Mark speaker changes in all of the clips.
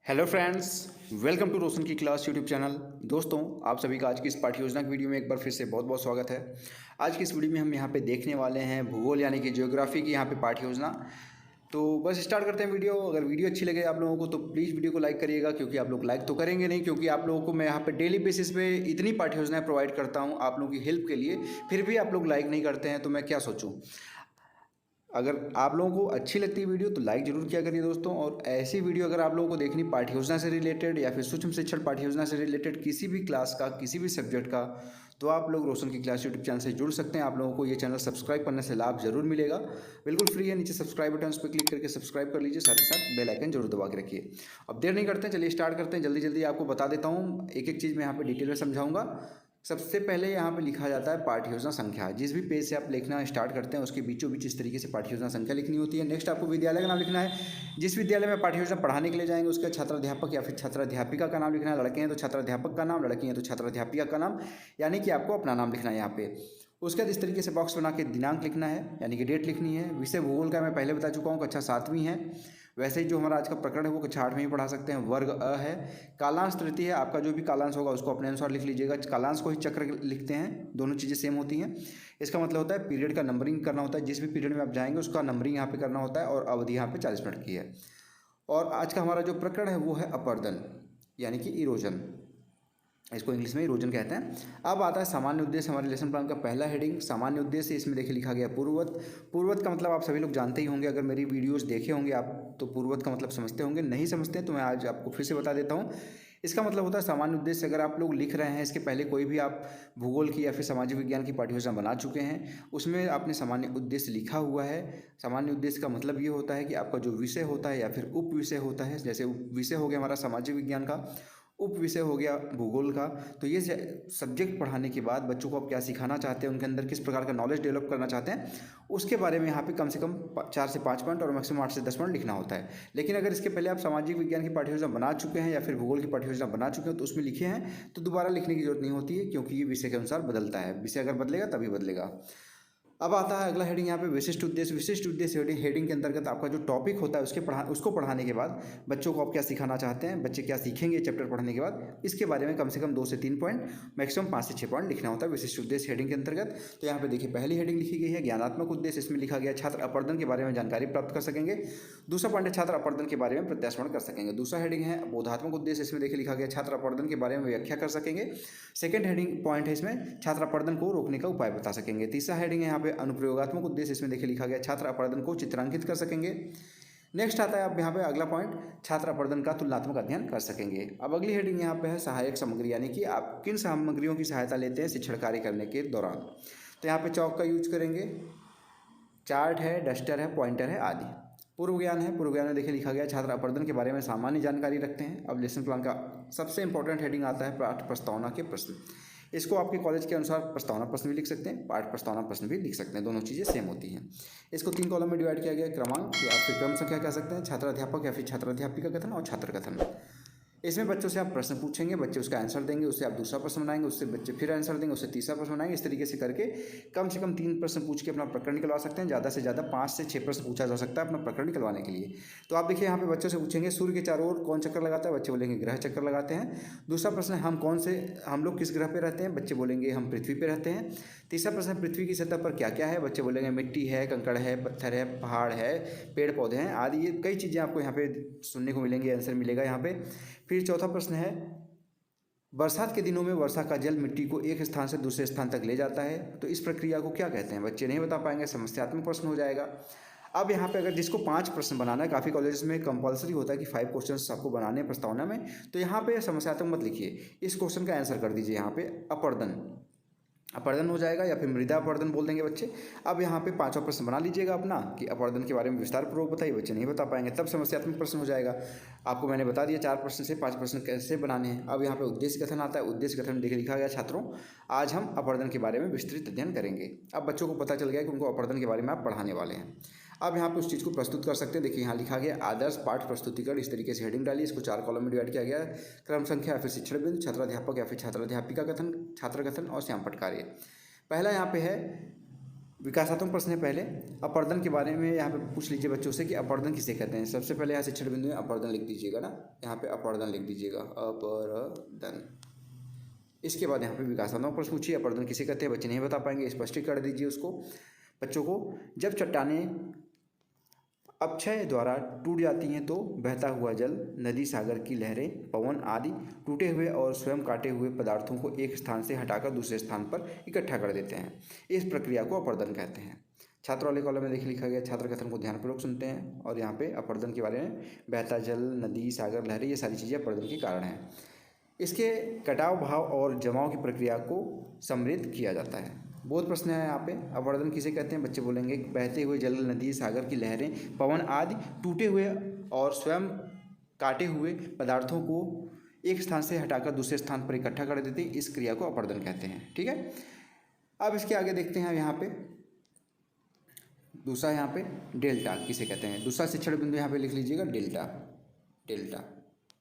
Speaker 1: Hello friends, welcome to रोशन की class YouTube channel. दोस्तों, आप सभी का आज की इस पाठ्य योजना की वीडियो में एक बार फिर से बहुत बहुत स्वागत है। आज की इस वीडियो में हम यहाँ पे देखने वाले हैं भूगोल यानी कि ज्योग्राफी की यहाँ पे पाठ्य योजना। तो बस स्टार्ट करते हैं वीडियो। अगर वीडियो अच्छी लगे आप लोगों को तो प्लीज़ वीडियो को लाइक करिएगा, क्योंकि आप लोग लाइक तो करेंगे नहीं, क्योंकि आप लोगों को मैं यहाँ पे डेली बेसिस पे इतनी पाठ्य योजनाएँ प्रोवाइड करता हूँ आप लोगों की हेल्प के लिए, फिर भी आप लोग लाइक नहीं करते हैं तो मैं क्या सोचूँ। अगर आप लोगों को अच्छी लगती है वीडियो तो लाइक ज़रूर किया करिए दोस्तों। और ऐसी वीडियो अगर आप लोगों को देखनी पाठ्य योजना से रिलेटेड या फिर सूक्ष्म शिक्षण पाठ्य योजना से रिलेटेड किसी भी क्लास का, किसी भी सब्जेक्ट का, तो आप लोग रोशन की क्लास यूट्यूब चैनल से जुड़ सकते हैं। आप लोगों को ये चैनल सब्सक्राइब करने से लाभ जरूर मिलेगा। बिल्कुल फ्री है, नीचे सब्सक्राइब बटन उस पर क्लिक करके सब्सक्राइब कर लीजिए, साथ ही साथ बेल आइकन जरूर दबा के रखिए। अब देर नहीं करते हैं, चलिए स्टार्ट करते हैं। जल्दी जल्दी आपको बता देता हूँ, एक एक चीज़ मैं यहाँ पे डिटेल में समझाऊंगा। सबसे पहले यहाँ पे लिखा जाता है पाठ्य योजना संख्या। जिस भी पेज से आप लिखना स्टार्ट करते हैं उसके बीचों बीच इस तरीके से पाठ्य योजना संख्या लिखनी होती है। नेक्स्ट आपको विद्यालय का नाम लिखना है। जिस विद्यालय में पाठ्य योजना पढ़ाने के लिए जाएंगे उसका छात्राध्यापक या फिर छात्राध्यापिका का नाम लिखना है। लड़के हैं तो छात्राध्यापक का नाम, लड़की हैं तो छात्राध्यापिका का नाम, यानी कि आपको अपना नाम लिखना है यहाँ पे। उसके बाद इस तरीके से बॉक्स बना के दिनांक लिखना है, यानी कि डेट लिखनी है। विषय भूगोल का मैं पहले बता चुका हूँ, कक्षा 7वीं है। वैसे ही जो हमारा आज का प्रकरण है वो कक्षा 8 में ही पढ़ा सकते हैं। वर्ग अ है। कालांश तृतीय है, आपका जो भी कालांश होगा उसको अपने अनुसार लिख लीजिएगा। कालांश को ही चक्र लिखते हैं, दोनों चीज़ें सेम होती हैं। इसका मतलब होता है पीरियड का नंबरिंग करना होता है। जिस भी पीरियड में आप जाएंगे उसका नंबरिंग यहाँ पे करना होता है, और अवधि यहाँ पे 40 मिनट की है। और आज का हमारा जो प्रकरण है वो है अपर्दन, यानी कि इरोजन। इसको इंग्लिश में इरोजन कहते हैं। अब आता है सामान्य उद्देश्य, हमारे लेसन प्लान का पहला हेडिंग सामान्य उद्देश्य। इसमें देखिए लिखा गया पूर्ववत। पूर्ववत का मतलब आप सभी लोग जानते ही होंगे, अगर मेरी वीडियोस देखे होंगे आप तो पूर्ववत का मतलब समझते होंगे। नहीं समझते हैं तो मैं आज आपको फिर से बता देता हूँ। इसका मतलब होता है सामान्य उद्देश्य। अगर आप लोग लिख रहे हैं, इसके पहले कोई भी आप भूगोल की या फिर सामाजिक विज्ञान की पाठ्य योजना बना चुके हैं, उसमें आपने सामान्य उद्देश्य लिखा हुआ है। सामान्य उद्देश्य का मतलब ये होता है कि आपका जो विषय होता है या फिर उप विषय होता है, जैसे विषय हो गया हमारा सामाजिक विज्ञान का, उप विषय हो गया भूगोल का। तो ये सब्जेक्ट पढ़ाने के बाद बच्चों को आप क्या सिखाना चाहते हैं, उनके अंदर किस प्रकार का नॉलेज डेवलप करना चाहते हैं, उसके बारे में यहाँ पे कम से कम 4 से 5 पॉइंट और मैक्सिमम 8 से 10 पॉइंट लिखना होता है। लेकिन अगर इसके पहले आप सामाजिक विज्ञान की पाठ्य योजना बना चुके हैं या फिर भूगोल की पाठ्य योजना बना चुके हैं तो उसमें लिखे हैं तो दोबारा लिखने की जरूरत नहीं होती है, क्योंकि ये विषय के अनुसार बदलता है। विषय अगर बदलेगा तभी बदलेगा। अब आता है अगला हेडिंग यहाँ पे विशिष्ट उद्देश्य। विशिष्ट उद्देश्य हेडिंग के अंतर्गत आपका जो टॉपिक होता है उसको पढ़ाने के बाद बच्चों को आप क्या सिखाना चाहते हैं, बच्चे क्या सीखेंगे चैप्टर पढ़ने के बाद, इसके बारे में कम से कम 2 से 3 पॉइंट, मैक्सिमम 5 से 6 पॉइंट लिखना होता है विशिष्ट उद्देश्य हेडिंग के अंतर्गत। तो यहाँ पे देखिए पहली हेडिंग लिखी गई है ज्ञानात्मक उद्देश्य। इसमें लिखा गया छात्र अपर्दन के बारे में जानकारी प्राप्त कर सकेंगे। दूसरा पॉइंट है छात्र अपर्दन के बारे में प्रत्यास्मरण कर सकेंगे। दूसरा हेडिंग है बोधात्मक उद्देश्य। इसमें देखिए लिखा गया छात्र अपर्दन के बारे में व्याख्या कर सकेंगे। सेकंड हेडिंग पॉइंट है इसमें छात्र अपर्दन को रोकने का उपाय बता सकेंगे। तीसरा हेडिंग है यहाँ पे अनुप्रयोगात्मक उद्देश्य। इसमें देखिए लिखा गया छात्र अपर्दन को चित्रांकित कर सकेंगे। नेक्स्ट आता है अब यहाँ पे अगला पॉइंट छात्र अपर्दन का तुलनात्मक अध्ययन कर सकेंगे। अब अगली हेडिंग यहाँ पे है सहायक सामग्री, यानी कि आप किन सामग्रियों की सहायता लेते हैं शिक्षण कार्य करने के दौरान। तो यहाँ पे चौक का यूज करेंगे, चार्ट है, डस्टर है, पॉइंटर है आदि। पूर्व ज्ञान है। पूर्व ज्ञान में देखिए लिखा गया छात्र अपर्दन के बारे में सामान्य जानकारी रखते हैं। अब लेसन प्लान का सबसे इंपॉर्टेंट हेडिंग आता है पाठ प्रस्तावना के प्रश्न। इसको आपके कॉलेज के अनुसार प्रस्तावना प्रश्न भी लिख सकते हैं, पाठ प्रस्तावना प्रश्न भी लिख सकते हैं, दोनों चीज़ें सेम होती हैं। इसको 3 कॉलम में डिवाइड किया गया, क्रमांक या फिर क्रम संख्या कह सकते हैं, छात्राध्यापक या फिर छात्राध्यापिका कथन और छात्र कथन। इसमें बच्चों से आप प्रश्न पूछेंगे, बच्चे उसका आंसर देंगे, उससे आप दूसरा प्रश्न बनाएंगे, उससे बच्चे फिर आंसर देंगे, उससे तीसरा प्रश्न बनाएंगे। इस तरीके से करके कम से कम 3 प्रश्न पूछ के अपना प्रकरण निकलवा सकते हैं। ज़्यादा से ज़्यादा 5 से 6 प्रश्न पूछा जा सकता है अपना प्रकरण निकलवाने के लिए। तो आप देखिए यहाँ पे बच्चों से पूछेंगे सूर्य के चारों ओर कौन चक्कर लगाता है, बच्चे बोलेंगे ग्रह चक्कर लगाते हैं। दूसरा प्रश्न है हम लोग किस ग्रह पर रहते हैं, बच्चे बोलेंगे हम पृथ्वी पर रहते हैं। तीसरा प्रश्न पृथ्वी की सतह पर क्या क्या है, बच्चे बोलेंगे मिट्टी है, कंकड़ है, पत्थर है, पहाड़ है, पेड़ पौधे हैं आदि। ये कई चीज़ें आपको यहाँ पे सुनने को मिलेंगी, आंसर मिलेगा यहाँ पे। फिर चौथा प्रश्न है बरसात के दिनों में वर्षा का जल मिट्टी को एक स्थान से दूसरे स्थान तक ले जाता है, तो इस प्रक्रिया को क्या कहते हैं, बच्चे नहीं बता पाएंगे, समस्यात्मक प्रश्न हो जाएगा। अब यहाँ पे अगर जिसको 5 प्रश्न बनाना है, काफ़ी कॉलेजेस में कंपलसरी होता है कि 5 क्वेश्चंस आपको बनाने हैं प्रस्तावना में, तो यहाँ पे समस्यात्मक मत लिखिए, इस क्वेश्चन का आंसर कर दीजिए यहाँ पे अपर्दन। अपर्दन हो जाएगा या फिर मृदा अपर्दन बोल देंगे बच्चे। अब यहाँ पे 5वां प्रश्न बना लीजिएगा अपना कि अपर्दन के बारे में विस्तार पूर्वक बताइए, बच्चे नहीं बता पाएंगे, तब समस्यात्मक प्रश्न हो जाएगा। आपको मैंने बता दिया 4 प्रश्न से 5 प्रश्न कैसे बनाने हैं। अब यहाँ पे उद्देश्य कथन आता है। उद्देश्य कथन देखिए लिखा गया छात्रों आज हम अपर्दन के बारे में विस्तृत अध्ययन करेंगे। अब बच्चों को पता चल गया कि उनको अपर्दन के बारे में आप पढ़ाने वाले हैं। अब यहाँ पे उस चीज़ को प्रस्तुत कर सकते हैं। देखिए यहाँ लिखा गया आदर्श पाठ प्रस्तुतिकरण, इस तरीके से हेडिंग डालिए। इसको 4 कॉलम में डिवाइड किया गया है, क्रम संख्या या फिर शिक्षण बिंदु, छात्राध्यापक या फिर छात्राध्यापिका कथन, छात्र कथन और श्यामपट्ट कार्य। पहला यहाँ पे है विकासात्मक प्रश्न है पहले। अपरदन के बारे में यहाँ पे पूछ लीजिए बच्चों से कि अपरदन किसे कहते हैं। सबसे पहले यहाँ शिक्षण बिंदु में अपरदन लिख दीजिएगा ना, यहाँ पे अपरदन लिख दीजिएगा, अपरदन। इसके बाद यहाँ पे विकासात्मक प्रश्न पूछिए, अपरदन किसे कहते हैं, बच्चे नहीं बता पाएंगे, स्पष्टीकरण कर दीजिए उसको बच्चों को। जब चट्टानें अपक्षय द्वारा टूट जाती हैं तो बहता हुआ जल, नदी, सागर की लहरें, पवन आदि टूटे हुए और स्वयं काटे हुए पदार्थों को एक स्थान से हटाकर दूसरे स्थान पर इकट्ठा कर देते हैं। इस प्रक्रिया को अपरदन कहते हैं। छात्र वाले कॉलम में देखिए लिखा गया, छात्र कथन को ध्यानपूर्वक सुनते हैं और यहाँ पे अपरदन के बारे में, बहता जल, नदी, सागर, लहरें, ये सारी चीज़ें अपरदन के कारण हैं। इसके कटाव, भाव और जमाव की प्रक्रिया को समृद्ध किया जाता है। बहुत प्रश्न है यहाँ पे, अपरदन किसे कहते हैं, बच्चे बोलेंगे बहते हुए जल, नदी, सागर की लहरें, पवन आदि टूटे हुए और स्वयं काटे हुए पदार्थों को एक स्थान से हटाकर दूसरे स्थान पर इकट्ठा कर देते हैं, इस क्रिया को अपरदन कहते हैं। ठीक है, अब इसके आगे देखते हैं यहाँ पे दूसरा, यहाँ पे डेल्टा किसे कहते हैं। दूसरा शिक्षण बिंदु यहाँ पे लिख लीजिएगा, डेल्टा। डेल्टा,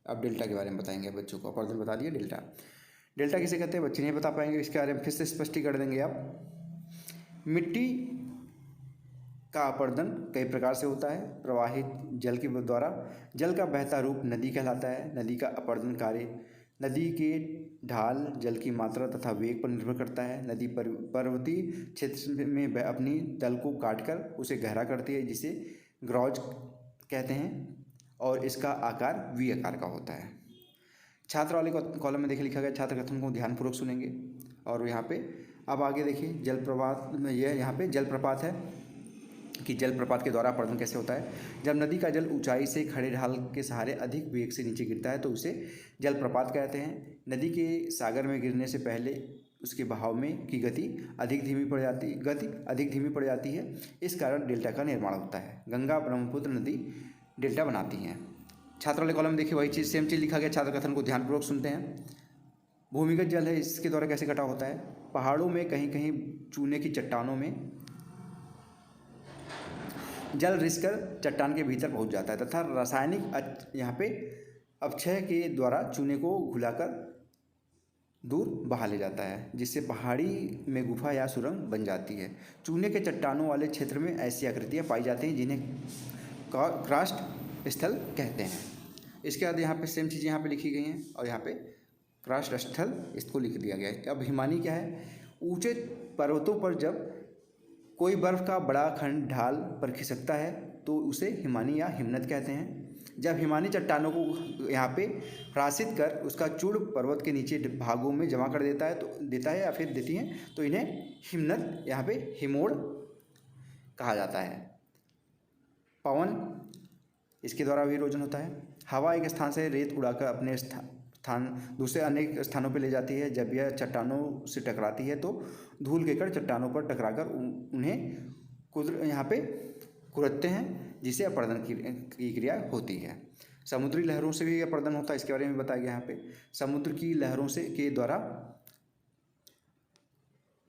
Speaker 1: अब डेल्टा के बारे में बताएंगे बच्चों को, अपरदन बता दिए, डेल्टा। डेल्टा किसे कहते हैं, बच्चे नहीं बता पाएंगे, इसके बारे में फिर से स्पष्टीकरण कर देंगे आप। मिट्टी का अपरदन कई प्रकार से होता है। प्रवाहित जल के द्वारा, जल का बहता रूप नदी कहलाता है। नदी का अपरदन कार्य नदी के ढाल, जल की मात्रा तथा वेग पर निर्भर करता है। नदी पर्वतीय क्षेत्र में अपनी तल को काटकर उसे गहरा करती है, जिसे ग्रॉज कहते हैं, और इसका आकार वी आकार का होता है। छात्र वाले कॉलम में देखिए लिखा गया, छात्र कथन को ध्यानपूर्वक सुनेंगे और यहाँ पे अब आगे देखिए जलप्रपात में, यह यहाँ पे जलप्रपात है कि जलप्रपात के द्वारा अपरदन कैसे होता है। जब नदी का जल ऊंचाई से खड़े ढाल के सहारे अधिक वेग से नीचे गिरता है तो उसे जलप्रपात कहते हैं। नदी के सागर में गिरने से पहले उसके बहाव में की गति अधिक धीमी पड़ जाती है। इस कारण डेल्टा का निर्माण होता है। गंगा, ब्रह्मपुत्र नदी डेल्टा बनाती हैं। छात्र वाले कॉलम में देखिए वही चीज़, सेम चीज़ लिखा गया, छात्र कथन को ध्यानपूर्वक सुनते हैं। भूमिगत जल है, इसके द्वारा कैसे कटा होता है। पहाड़ों में कहीं कहीं चूने की चट्टानों में जल रिसकर चट्टान के भीतर पहुंच जाता है तथा रासायनिक यहाँ पे अपक्षय के द्वारा चूने को घुलाकर दूर बहा ले जाता है, जिससे पहाड़ी में गुफा या सुरंग बन जाती है। चूने के चट्टानों वाले क्षेत्र में ऐसी आकृतियाँ पाई जाती हैं जिन्हें क्रस्ट स्थल कहते हैं। इसके बाद यहाँ पे सेम चीज़ यहाँ पे लिखी गई हैं और यहाँ पे क्रस्ट स्थल इसको लिख दिया गया है। अब हिमानी क्या है, ऊंचे पर्वतों पर जब कोई बर्फ़ का बड़ा खंड ढाल पर खिसकता है तो उसे हिमानी या हिमनद कहते हैं। जब हिमानी चट्टानों को यहाँ पे ह्रासित कर उसका चूड़ पर्वत के नीचे भागों में जमा कर देता है या फिर देती हैं तो इन्हें हिमनद, यहाँ पे हिमोड़ कहा जाता है। पवन, इसके द्वारा विरोजन होता है। हवा एक स्थान से रेत उड़ाकर अपने स्थान दूसरे अनेक स्थानों पर ले जाती है। जब यह चट्टानों से टकराती है तो धूल के कण चट्टानों पर टकराकर उन्हें यहाँ पे कुरतते हैं, जिसे अपरदन की क्रिया होती है। समुद्री लहरों से भी अपरदन होता है, इसके बारे में बताया गया यहाँ पे। समुद्र की लहरों से के द्वारा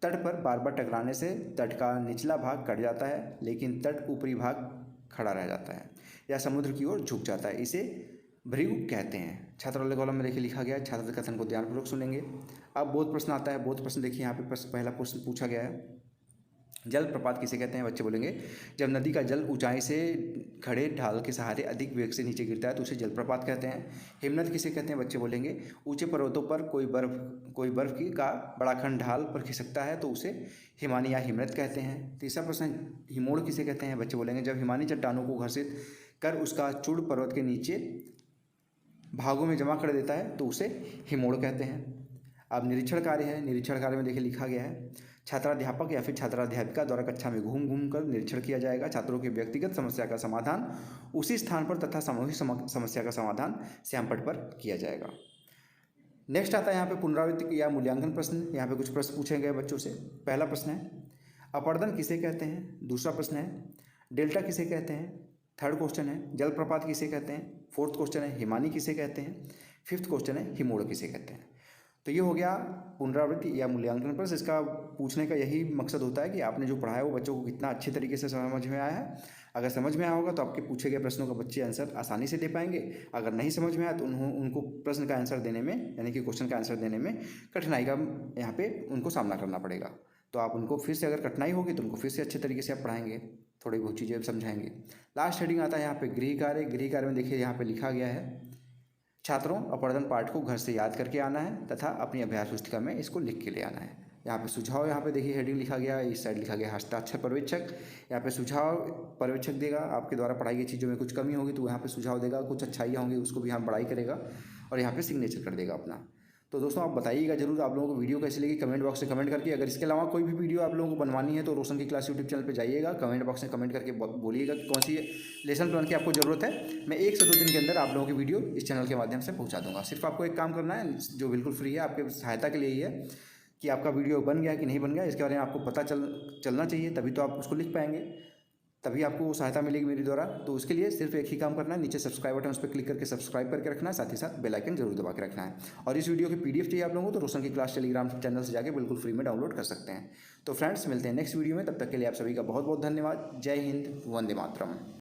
Speaker 1: तट पर बार बार टकराने से तट का निचला भाग कट जाता है, लेकिन तट ऊपरी भाग खड़ा रह जाता है या समुद्र की ओर झुक जाता है, इसे भृगु कहते हैं। छात्र वाले कॉलम में देखिए लिखा गया है, छात्र कथन को ध्यानपूर्वक सुनेंगे। अब बहुत प्रश्न आता है, बहुत प्रश्न देखिए यहाँ पे पहला प्रश्न पूछा गया है, जलप्रपात किसे कहते हैं। बच्चे बोलेंगे जब नदी का जल ऊंचाई से खड़े ढाल के सहारे अधिक वेग से नीचे गिरता है तो उसे जलप्रपात कहते हैं। हिमनद किसे कहते हैं। बच्चे बोलेंगे ऊंचे पर्वतों पर कोई बर्फ की का बड़ा खंड ढाल पर खिसकता है तो उसे हिमानी या हिमनद कहते हैं। तीसरा प्रश्न, हिमोड़ किसे कहते हैं। बच्चे बोलेंगे जब हिमानी चट्टानों को घर्षित कर उसका चूड़ पर्वत के नीचे भागों में जमा कर देता है तो उसे हिमोड़ कहते हैं। अब निरीक्षण कार्य है, निरीक्षण कार्य में देखिए लिखा गया है, छात्राध्यापक या फिर छात्राध्यापिका द्वारा कक्षा में घूम घूम कर निरीक्षण किया जाएगा। छात्रों की व्यक्तिगत समस्या का समाधान उसी स्थान पर तथा सामूहिक समस्या का समाधान श्यामपट्ट पर किया जाएगा। नेक्स्ट आता है यहाँ पे पुनरावृत्ति या मूल्यांकन प्रश्न। यहाँ पे कुछ प्रश्न पूछे गए बच्चों से। पहला प्रश्न है अपरदन किसे कहते हैं। दूसरा प्रश्न है डेल्टा किसे कहते हैं। थर्ड क्वेश्चन है जलप्रपात किसे कहते हैं। फोर्थ क्वेश्चन है हिमानी किसे कहते हैं। फिफ्थ क्वेश्चन है हिमोड़ किसे कहते हैं। तो ये हो गया पुनरावृत्ति या मूल्यांकन प्रश्न। इसका पूछने का यही मकसद होता है कि आपने जो पढ़ा है वो बच्चों को कितना अच्छे तरीके से समझ में आया है। अगर समझ में आया होगा तो आपके पूछे गए प्रश्नों का बच्चे आंसर आसानी से दे पाएंगे। अगर नहीं समझ में आया तो उनको प्रश्न का आंसर देने में, यानी कि क्वेश्चन का आंसर देने में कठिनाई का यहाँ पे उनको सामना करना पड़ेगा। तो आप उनको फिर से अगर कठिनाई होगी तो उनको फिर से अच्छे तरीके से आप पढ़ाएंगे, थोड़ी बहुत चीज़ें समझाएंगे। लास्ट हेडिंग आता है यहाँ पे गृह कार्य। गृह कार्य में देखिए यहाँ पे लिखा गया है, छात्रों अपवर्तन पाठ को घर से याद करके आना है तथा अपनी अभ्यास पुस्तिका में इसको लिख के ले आना है। यहाँ पे सुझाव, यहाँ पे देखिए हेडिंग लिखा गया है, इस साइड लिखा गया हस्ताक्षर पर्यवेक्षक। यहाँ पे सुझाव पर्यवेक्षक देगा, आपके द्वारा पढ़ाई गई चीज़ों में कुछ कमी होगी तो यहाँ पे सुझाव देगा, कुछ अच्छाइयाँ होंगी उसको भी यहाँ बढ़ाई करेगा और यहाँ पे सिग्नेचर कर देगा अपना। तो दोस्तों आप बताइएगा जरूर आप लोगों को वीडियो कैसी लगी, कमेंट बॉक्स में कमेंट करके। अगर इसके अलावा कोई भी वीडियो आप लोगों को बनवानी है तो रोशन की क्लास यूट्यूब चैनल पे जाइएगा, कमेंट बॉक्स में कमेंट करके बोलिएगा कि कौन सी लेसन प्लान की आपको ज़रूरत है। मैं 1 से 2 दिन के अंदर आप लोगों की वीडियो इस चैनल के माध्यम से पहुँचा दूँगा। सिर्फ आपको एक काम करना है जो बिल्कुल फ्री है, आपके सहायता के लिए ही है कि आपका वीडियो बन गया कि नहीं बन गया, इसके बारे में आपको पता चलना चाहिए, तभी तो आप उसको लिख पाएंगे, तभी आपको सहायता मिलेगी मेरे द्वारा। तो उसके लिए सिर्फ एक ही काम करना है, नीचे सब्सक्राइब बटन उस पर क्लिक करके सब्सक्राइब करके रखना है, साथ ही साथ बेल आइकन जरूर दबा के रखना है। और इस वीडियो की PDF चाहिए आप लोगों को तो रोशन की क्लास टेलीग्राम चैनल से जाके बिल्कुल फ्री में डाउनलोड कर सकते हैं। तो फ्रेंड्स मिलते हैं नेक्स्ट वीडियो में, तब तक के लिए आप सभी का बहुत बहुत धन्यवाद। जय हिंद, वंदे मातरम।